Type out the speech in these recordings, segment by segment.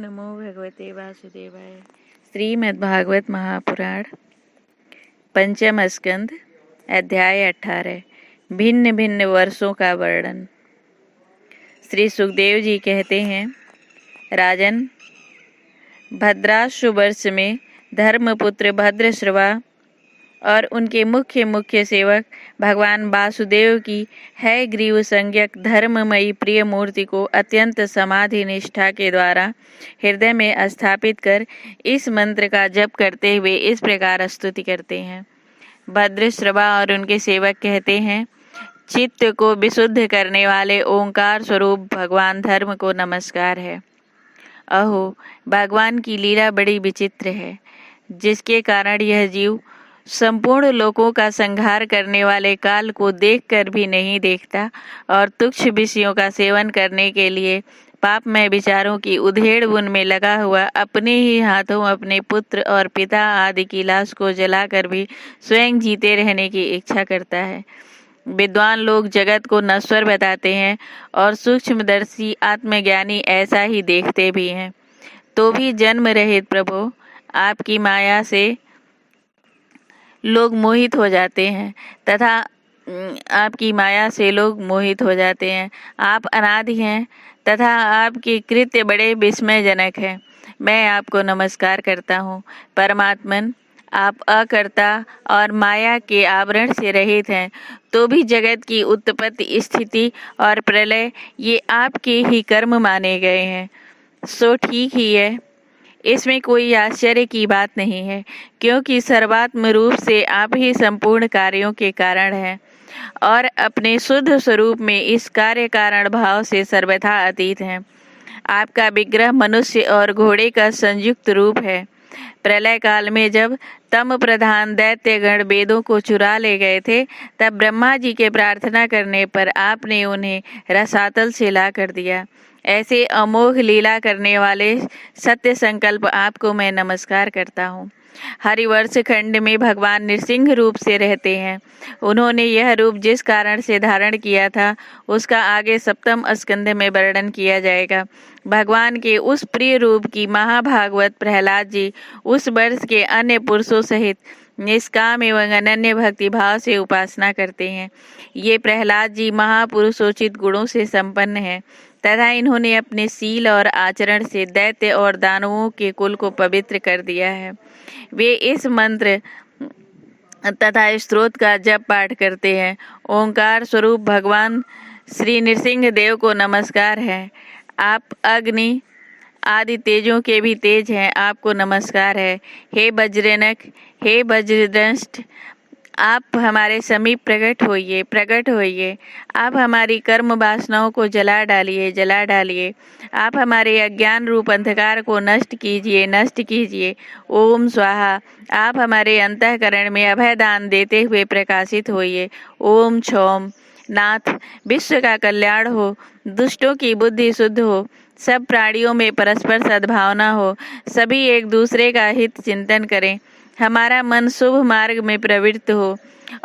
नमो भगवते वासुदेवाय। श्रीमद्भागवत महापुराण पंचम स्कंद अध्याय 18 भिन्न भिन्न वर्षों का वर्णन। श्री सुखदेव जी कहते हैं, राजन, भद्राश्व वर्ष में धर्मपुत्र भद्रश्रवा और उनके मुख्य सेवक भगवान वासुदेव की है ग्रीव संज्ञक धर्ममयी प्रिय मूर्ति को अत्यंत समाधि निष्ठा के द्वारा हृदय में स्थापित कर इस मंत्र का जप करते हुए इस प्रकार स्तुति करते हैं। भद्रश्रवा और उनके सेवक कहते हैं, चित्त को विशुद्ध करने वाले ओंकार स्वरूप भगवान धर्म को नमस्कार है। अहो, भगवान की लीला बड़ी विचित्र है, जिसके कारण यह जीव संपूर्ण लोकों का संहार करने वाले काल को देखकर भी नहीं देखता और तुच्छ विषयों का सेवन करने के लिए पापमय विचारों की उधेड़ बुन में लगा हुआ अपने ही हाथों अपने पुत्र और पिता आदि की लाश को जलाकर भी स्वयं जीते रहने की इच्छा करता है। विद्वान लोग जगत को नश्वर बताते हैं और सूक्ष्मदर्शी आत्मज्ञानी ऐसा ही देखते भी हैं। तो भी जन्म रहित प्रभु आपकी माया से लोग मोहित हो जाते हैं आप अनादि हैं तथा आपके कृत्य बड़े विस्मयजनक हैं। मैं आपको नमस्कार करता हूँ। परमात्मन, आप अकर्ता और माया के आवरण से रहित हैं, तो भी जगत की उत्पत्ति, स्थिति और प्रलय ये आपके ही कर्म माने गए हैं। सो ठीक ही है, इसमें कोई आश्चर्य की बात नहीं है, क्योंकि सर्वात्म रूप से आप ही संपूर्ण कार्यों के कारण हैं और अपने शुद्ध स्वरूप में इस कार्य कारण भाव से सर्वथा अतीत हैं। आपका विग्रह मनुष्य और घोड़े का संयुक्त रूप है। प्रलय काल में जब तम प्रधान दैत्यगण वेदों को चुरा ले गए थे, तब ब्रह्मा जी के प्रार्थना करने पर आपने उन्हें रसातल से ला कर दिया। ऐसे अमोघ लीला करने वाले सत्य संकल्प आपको मैं नमस्कार करता हूँ। हरिवर्ष खंड में भगवान नृसिंह रूप से रहते हैं। उन्होंने यह रूप जिस कारण से धारण किया था, उसका आगे सप्तम स्कंध में वर्णन किया जाएगा। भगवान के उस प्रिय रूप की महाभागवत प्रहलाद जी उस वर्ष के अन्य पुरुषों सहित निष्काम एवं अनन्य भक्ति भाव से उपासना करते हैं। ये प्रहलाद जी महापुरुषोचित गुणों से संपन्न हैं तथा इन्होंने अपने शील और आचरण से दैत्य और दानवों के कुल को पवित्र कर दिया है। वे इस मंत्र तथा स्त्रोत का जप पाठ करते हैं। ओंकार स्वरूप भगवान श्री नृसिंह देव को नमस्कार है। आप अग्नि आदि तेजों के भी तेज हैं, आपको नमस्कार है। हे वज्रनक, हे वज्रदंष्ट, आप हमारे समीप प्रकट होइए। आप हमारी कर्म वासनाओं को जला डालिए। आप हमारे अज्ञान रूप अंधकार को नष्ट कीजिए। ओम स्वाहा, आप हमारे अंतःकरण में अभय दान देते हुए प्रकाशित होइए। ओम क्षौम, नाथ, विश्व का कल्याण हो, दुष्टों की बुद्धि शुद्ध हो, सब प्राणियों में परस्पर सद्भावना हो, सभी एक दूसरे का हित चिंतन करें, हमारा मन शुभ मार्ग में प्रवृत्त हो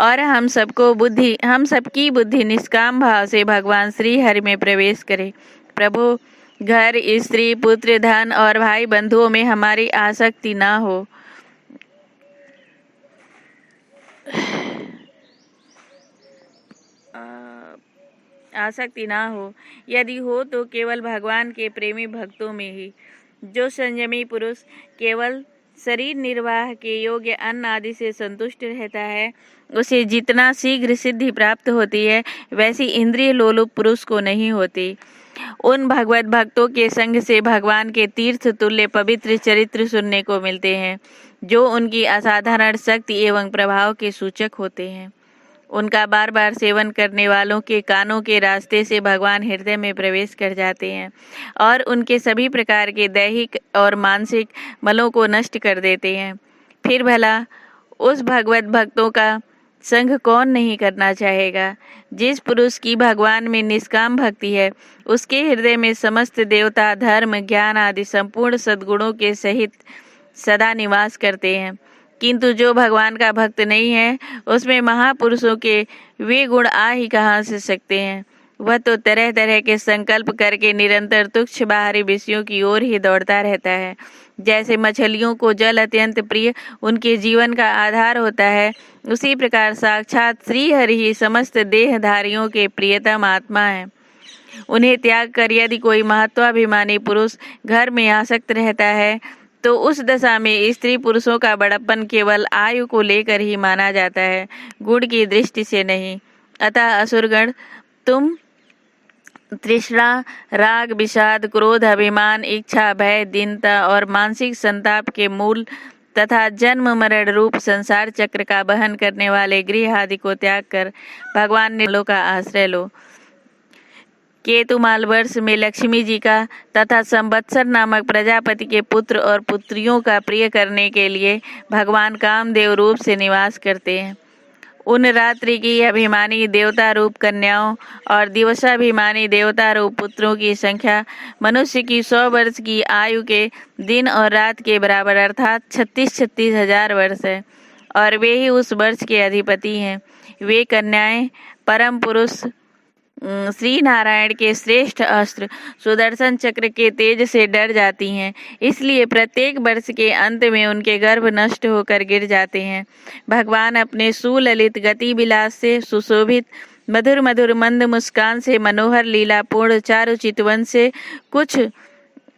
और हम सबकी बुद्धि निष्काम भाव से भगवान श्री हरि में प्रवेश करे। प्रभु, घर, स्त्री, पुत्र, धन और भाई बंधुओं में हमारी आसक्ति ना हो। यदि हो तो केवल भगवान के प्रेमी भक्तों में ही। जो संयमी पुरुष केवल शरीर निर्वाह के योग्य अन्न आदि से संतुष्ट रहता है, उसे जितना शीघ्र सिद्धि प्राप्त होती है, वैसी इंद्रिय लोलुप पुरुष को नहीं होती। उन भगवत भक्तों के संग से भगवान के तीर्थ तुल्य पवित्र चरित्र सुनने को मिलते हैं, जो उनकी असाधारण शक्ति एवं प्रभाव के सूचक होते हैं। उनका बार बार सेवन करने वालों के कानों के रास्ते से भगवान हृदय में प्रवेश कर जाते हैं और उनके सभी प्रकार के दैहिक और मानसिक मलों को नष्ट कर देते हैं। फिर भला उस भगवत भक्तों का संग कौन नहीं करना चाहेगा? जिस पुरुष की भगवान में निष्काम भक्ति है, उसके हृदय में समस्त देवता, धर्म, ज्ञान आदि संपूर्ण सद्गुणों के सहित सदा निवास करते हैं। किंतु जो भगवान का भक्त नहीं है, उसमें महापुरुषों के वे गुण आ ही कहाँ से सकते हैं? वह तो तरह तरह के संकल्प करके निरंतर तुच्छ बाहरी विषयों की ओर ही दौड़ता रहता है। जैसे मछलियों को जल अत्यंत प्रिय उनके जीवन का आधार होता है, उसी प्रकार साक्षात श्री हरि ही समस्त देहधारियों के प्रियतम आत्मा है। उन्हें त्याग कर यदि कोई महत्वाभिमानी पुरुष घर में आसक्त रहता है तो उस दशा में स्त्री पुरुषों का बड़प्पन केवल आयु को लेकर ही माना जाता है, गुण की दृष्टि से नहीं। अतः असुरगण, तुम तृष्णा, राग, विषाद, क्रोध, अभिमान, इच्छा, भय, दीनता और मानसिक संताप के मूल तथा जन्म मरण रूप संसार चक्र का वहन करने वाले गृह आदि को त्याग कर भगवान निर्मलों का आश्रय लो। केतुमाल वर्ष में लक्ष्मी जी का तथा संवत्सर नामक प्रजापति के पुत्र और पुत्रियों का प्रिय करने के लिए भगवान कामदेव रूप से निवास करते हैं। उन रात्रि की अभिमानी देवता रूप कन्याओं और दिवसाभिमानी देवता रूप पुत्रों की संख्या मनुष्य की 100 वर्ष की आयु के दिन और रात के बराबर अर्थात 36-36 हजार वर्ष है, और वे ही उस वर्ष के अधिपति हैं। वे कन्याएं परम पुरुष श्री नारायण के श्रेष्ठ अस्त्र सुदर्शन चक्र के तेज से डर जाती हैं, इसलिए प्रत्येक वर्ष के अंत में उनके गर्भ नष्ट होकर गिर जाते हैं। भगवान अपने सुललित गति विलास से सुशोभित मधुर मधुर मंद मुस्कान से मनोहर लीलापूर्ण चारु चितवन से कुछ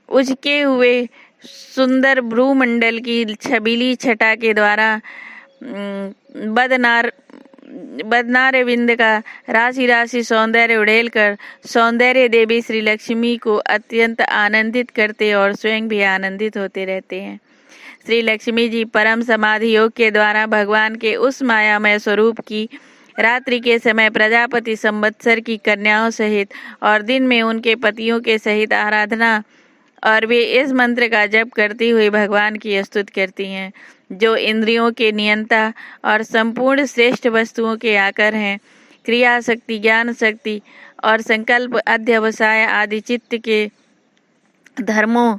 उजके हुए सुंदर भ्रूमंडल की छबीली छटा के द्वारा बदनार विंद का राशि राशि सौंदर्य उड़ेल कर सौंदर्य देवी श्री लक्ष्मी को अत्यंत आनंदित करते और स्वयं भी आनंदित होते रहते हैं। श्री लक्ष्मी जी परम समाधि योग के द्वारा भगवान के उस मायामय स्वरूप की रात्रि के समय प्रजापति संवत्सर की कन्याओं सहित और दिन में उनके पतियों के सहित आराधना और वे इस मंत्र का जप करती हुई भगवान की स्तुति करती हैं, जो इंद्रियों के नियंता और संपूर्ण श्रेष्ठ वस्तुओं के आकर हैं। क्रिया शक्ति, ज्ञान शक्ति और संकल्प, अध्यवसाय आदि चित्त के धर्मों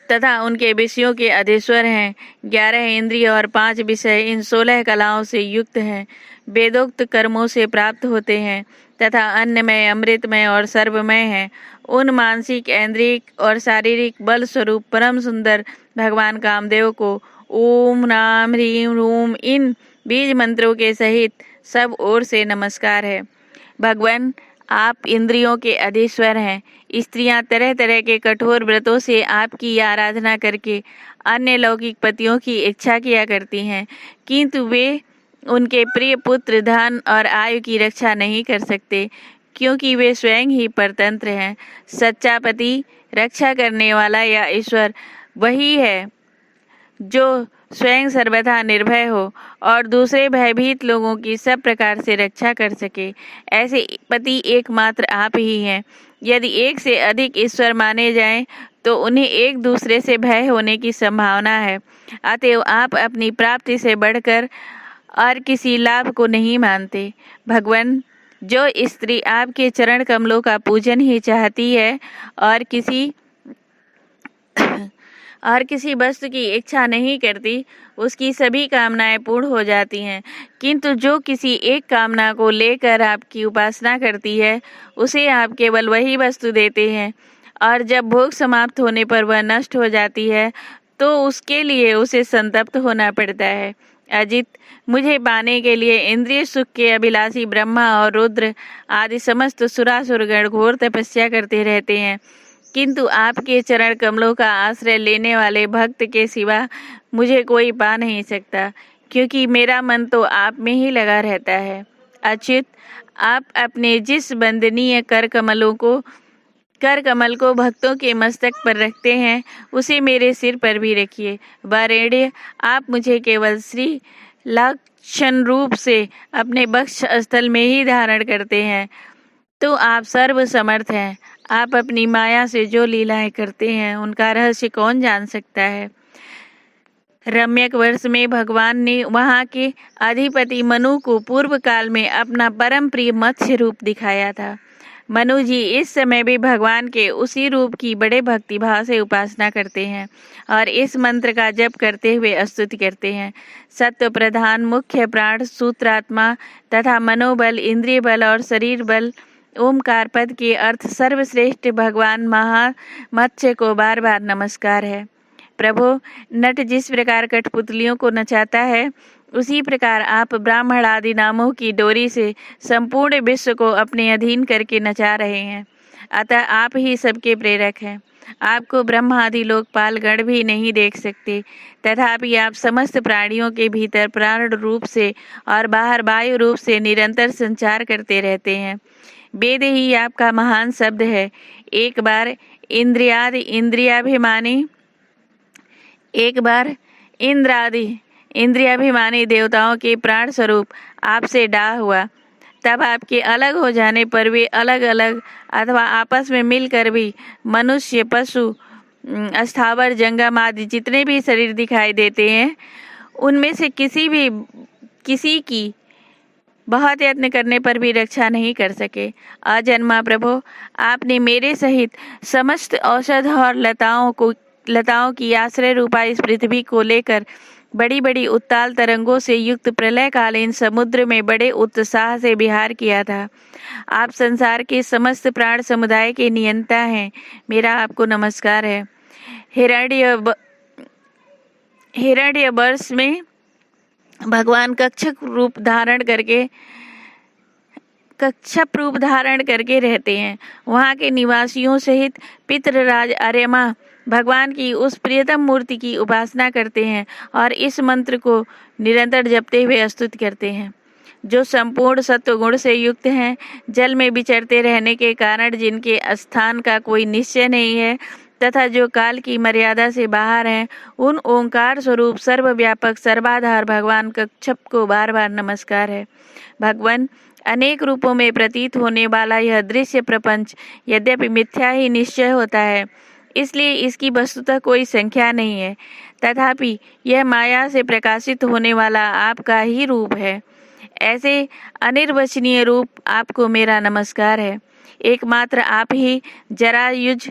तथा उनके विषयों के अधीश्वर हैं। 11 इंद्रिय और 5 विषय इन 16 कलाओं से युक्त हैं, वेदोक्त कर्मों से प्राप्त होते हैं तथा अन्नमय, अमृतमय और सर्वमय हैं। उन मानसिक, ऐन्द्रिक और शारीरिक बल स्वरूप परम सुंदर भगवान कामदेव को ओम नाम ह्रीम रूम इन बीज मंत्रों के सहित सब ओर से नमस्कार है। भगवान, आप इंद्रियों के अधीश्वर हैं। स्त्रियां तरह तरह के कठोर व्रतों से आपकी आराधना करके अन्य लौकिक पतियों की इच्छा किया करती हैं, किंतु वे उनके प्रिय पुत्र, धन और आयु की रक्षा नहीं कर सकते, क्योंकि वे स्वयं ही परतंत्र हैं। सच्चा पति, रक्षा करने वाला या ईश्वर वही है जो स्वयं सर्वथा निर्भय हो और दूसरे भयभीत लोगों की सब प्रकार से रक्षा कर सके। ऐसे पति एकमात्र आप ही हैं। यदि एक से अधिक ईश्वर माने जाएं तो उन्हें एक दूसरे से भय होने की संभावना है। अतएव आप अपनी प्राप्ति से बढ़कर और किसी लाभ को नहीं मानते। भगवान, जो स्त्री आपके चरण कमलों का पूजन ही चाहती है और किसी वस्तु की इच्छा नहीं करती, उसकी सभी कामनाएं पूर्ण हो जाती हैं, किंतु जो किसी एक कामना को लेकर आपकी उपासना करती है, उसे आप केवल वही वस्तु देते हैं, और जब भोग समाप्त होने पर वह नष्ट हो जाती है तो उसके लिए उसे संतप्त होना पड़ता है। अजित, मुझे पाने के लिए इंद्रिय सुख के अभिलाषी ब्रह्मा और रुद्र आदि समस्त सुरासुरगण घोर तपस्या करते रहते हैं, किंतु आपके चरण कमलों का आश्रय लेने वाले भक्त के सिवा मुझे कोई पा नहीं सकता, क्योंकि मेरा मन तो आप में ही लगा रहता है। अच्युत, आप अपने जिस वंदनीय कर कमल को भक्तों के मस्तक पर रखते हैं, उसे मेरे सिर पर भी रखिए। वरेण्य, आप मुझे केवल श्री लक्षण रूप से अपने बक्ष स्थल में ही धारण करते हैं, तो आप सर्व समर्थ हैं। आप अपनी माया से जो लीलाएं करते हैं, उनका रहस्य कौन जान सकता है। रम्यक वर्ष में भगवान ने वहाँ के अधिपति मनु को पूर्व काल में अपना परम प्रिय मत्स्य रूप दिखाया था। मनु जी इस समय भी भगवान के उसी रूप की बड़े भक्तिभाव से उपासना करते हैं और इस मंत्र का जप करते हुए स्तुति करते हैं। सत्व प्रधान, मुख्य प्राण, सूत्रात्मा तथा मनोबल, इंद्रिय बल और शरीर बल ओमकार पद के अर्थ सर्वश्रेष्ठ भगवान मत्स्य को बार बार नमस्कार है। प्रभु, नट जिस प्रकार कठपुतलियों को नचाता है, उसी प्रकार आप ब्राह्मण आदि नामों की डोरी से संपूर्ण विश्व को अपने अधीन करके नचा रहे हैं। अतः आप ही सबके प्रेरक हैं। आपको ब्रह्म आदि लोकपाल गण भी नहीं देख सकते, तथापि आप समस्त प्राणियों के भीतर प्राण रूप से और बाहर वायु रूप से निरंतर संचार करते रहते हैं। वेद ही आपका महान शब्द है। एक बार इंद्रियाभिमानी देवताओं के प्राण स्वरूप आपसे डाह हुआ, तब आपके अलग हो जाने पर वे अलग अलग अथवा आपस में मिलकर भी मनुष्य, पशु, स्थावर, जंगम आदि जितने भी शरीर दिखाई देते हैं, उनमें से किसी की बहुत यत्न करने पर भी रक्षा नहीं कर सके। अजन्मा प्रभु, आपने मेरे सहित समस्त औषध और लताओं की आश्रय रूपा इस पृथ्वी को लेकर बड़ी बड़ी उत्ताल तरंगों से युक्त प्रलयकालीन समुद्र में बड़े उत्साह से विहार किया था। आप संसार के समस्त प्राण समुदाय के नियंता हैं। मेरा आपको नमस्कार है। हिरण्यवर्ष में भगवान कच्छप रूप धारण करके रहते हैं। वहाँ के निवासियों सहित पितृराज आर्यमा भगवान की उस प्रियतम मूर्ति की उपासना करते हैं और इस मंत्र को निरंतर जपते हुए स्तुति करते हैं। जो संपूर्ण सत्व गुण से युक्त हैं, जल में विचरते रहने के कारण जिनके स्थान का कोई निश्चय नहीं है तथा जो काल की मर्यादा से बाहर हैं, उन ओंकार स्वरूप सर्वव्यापक सर्वाधार भगवान कच्छप को बार बार नमस्कार है। भगवान, अनेक रूपों में प्रतीत होने वाला यह दृश्य प्रपंच यद्यपि मिथ्या ही निश्चय होता है, इसलिए इसकी वस्तुतः कोई संख्या नहीं है, तथापि यह माया से प्रकाशित होने वाला आपका ही रूप है। ऐसे अनिर्वचनीय रूप आपको मेरा नमस्कार है। एकमात्र आप ही जरायुज,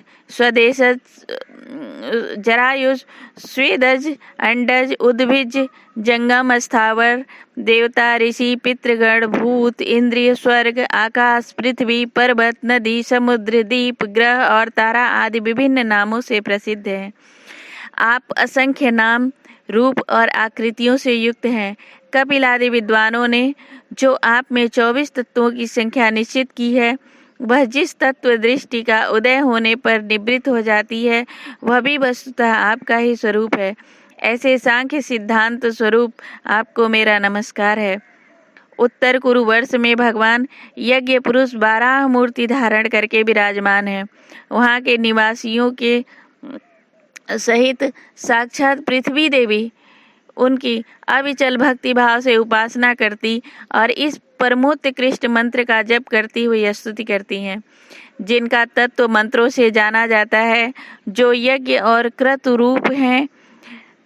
स्वेदज, अंडज, उद्भिज, जंगम, स्थावर, देवता, ऋषि, पितृगण, भूत, इंद्रिय, स्वर्ग, आकाश, पृथ्वी, पर्वत, नदी, समुद्र, द्वीप, ग्रह और तारा आदि विभिन्न नामों से प्रसिद्ध है। आप असंख्य नाम, रूप और आकृतियों से युक्त हैं। कपिल आदि विद्वानों ने जो आप में 24 तत्वों की संख्या निश्चित की है, वह जिस तत्व दृष्टि का उदय होने पर निवृत्त हो जाती है, वह भी वस्तुतः आपका ही स्वरूप है। ऐसे सांख्य सिद्धांत स्वरूप आपको मेरा नमस्कार है। उत्तर कुरु वर्ष में भगवान यज्ञ पुरुष 12 मूर्ति धारण करके विराजमान है। वहाँ के निवासियों के सहित साक्षात पृथ्वी देवी उनकी अविचल भक्ति भाव से उपासना करती और इस परमोत्कृष्ट मंत्र का जप करती हुई स्तुति करती हैं, जिनका तत्व मंत्रों से जाना जाता है, जो यज्ञ और क्रतु रूप हैं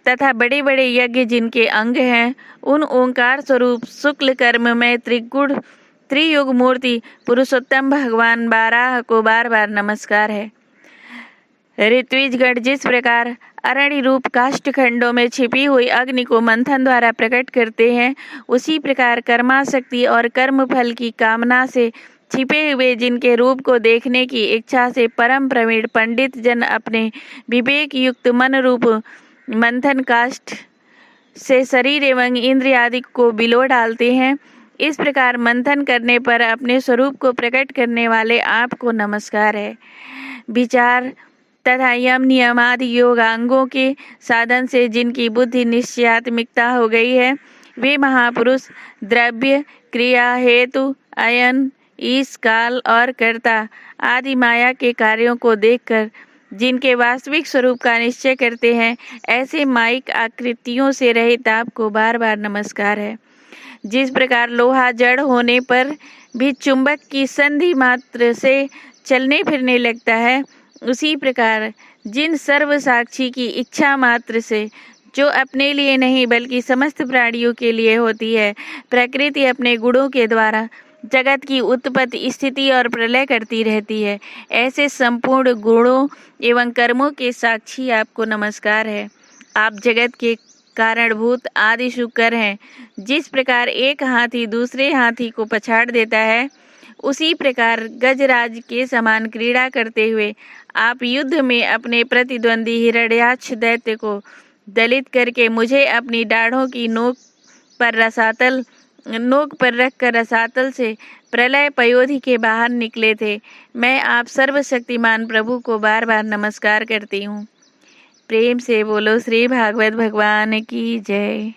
तथा बड़े बड़े यज्ञ जिनके अंग हैं, उन ओंकार स्वरूप शुक्ल कर्म में त्रियुग मूर्ति पुरुषोत्तम भगवान बाराह को बार बार नमस्कार है। ऋत्विजगण जिस प्रकार अरण्य रूप काष्ठ खंडों में छिपी हुई अग्नि को मंथन द्वारा प्रकट करते हैं, उसी प्रकार कर्माशक्ति और कर्म फल की कामना से छिपे हुए जिनके रूप को देखने की इच्छा से परम प्रवीण पंडित जन अपने विवेक युक्त मन रूप मंथन काष्ठ से शरीर एवं इंद्रिय आदि को बिलो डालते हैं। इस प्रकार मंथन करने पर अपने स्वरूप को प्रकट करने वाले आपको नमस्कार है। विचार तथा यम नियमादि योगांगों के साधन से जिनकी बुद्धि निश्चयात्मिकता हो गई है, वे महापुरुष द्रव्य, क्रिया, हेतु, अयन, ईश, काल और कर्ता आदि माया के कार्यों को देखकर जिनके वास्तविक स्वरूप का निश्चय करते हैं, ऐसे माइक आकृतियों से रहित आपको बार बार नमस्कार है। जिस प्रकार लोहा जड़ होने पर भी चुंबक की संधि मात्र से चलने फिरने लगता है, उसी प्रकार जिन सर्व साक्षी की इच्छा मात्र से, जो अपने लिए नहीं बल्कि समस्त प्राणियों के लिए होती है, प्रकृति अपने गुणों के द्वारा जगत की उत्पत्ति, स्थिति और प्रलय करती रहती है, ऐसे संपूर्ण गुणों एवं कर्मों के साक्षी आपको नमस्कार है। आप जगत के कारणभूत आदि शुकर हैं। जिस प्रकार एक हाथी दूसरे हाथी को पछाड़ देता है, उसी प्रकार गजराज के समान क्रीड़ा करते हुए आप युद्ध में अपने प्रतिद्वंदी हिरण्याक्ष दैत्य को दलित करके मुझे अपनी दाढ़ों की नोक पर रखकर रसातल से प्रलय पयोधि के बाहर निकले थे। मैं आप सर्वशक्तिमान प्रभु को बार बार नमस्कार करती हूँ। प्रेम से बोलो श्री भागवत भगवान की जय।